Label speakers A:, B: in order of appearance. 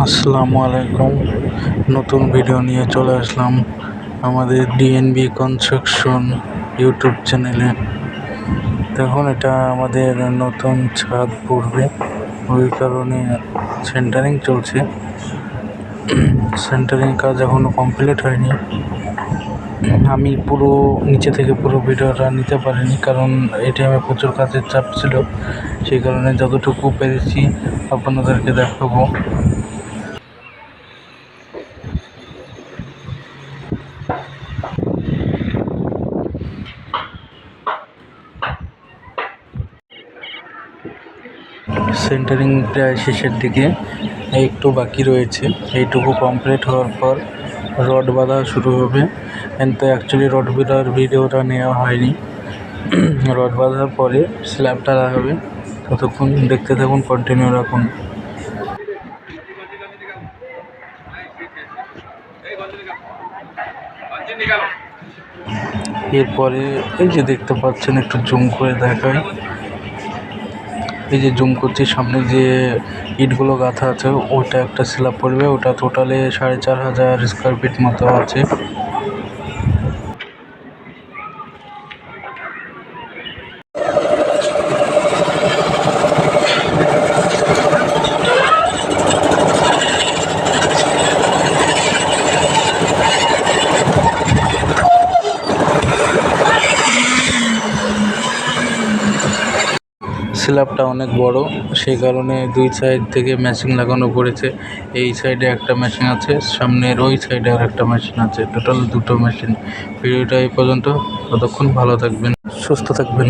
A: আসসালামু আলাইকুম। নতুন ভিডিও নিয়ে চলে আসলাম আমাদের ডিএনবি কনস্ট্রাকশন ইউটিউব চ্যানেলে। দেখুন, এটা আমাদের নতুন ছাদ পড়বে, ওই কারণে সেন্টারিং চলছে। সেন্টারিং কাজ এখনও কমপ্লিট হয়নি। আমি পুরো নিচে থেকে পুরো ভিডিওটা নিতে পারিনি, কারণ এটিএমে প্রচুর কাজের চাপ ছিল। সেই কারণে যতটুকু পেরেছি আপনাদেরকে দেখাবো। সেন্টারিং প্রায় শেষের দিকে, একটু বাকি রয়েছে। এইটুকু কমপ্লিট হওয়ার পর রড বাঁধা শুরু হবে। কিন্তু অ্যাকচুয়ালি রড বাঁধার ভিডিওটা নেওয়া হয়নি। রড বাঁধার পরে স্ল্যাবটা লাগাবে, ততক্ষণ দেখতে থাকুন, কন্টিনিউ রাখুন। এরপরে এই যে দেখতে পাচ্ছেন, একটু জুম করে দেখায়। এই যে জুম করছি, সামনে যে ইটগুলো গাঁথা আছে ওটা একটা স্ল্যাব পড়বে। ওটা টোটালে 4500 স্কোয়ার ফিট মতো আছে। স্ল্যাবটা অনেক বড়, সেই কারণে দুই সাইড থেকে ম্যাচিং লাগানো পড়েছে। এই সাইডে একটা মেশিন আছে, সামনের ওই সাইডে আর একটা মেশিন আছে, টোটাল দুটো মেশিন। ভিডিওটা এই পর্যন্ত, ততক্ষণ ভালো থাকবেন, সুস্থ থাকবেন।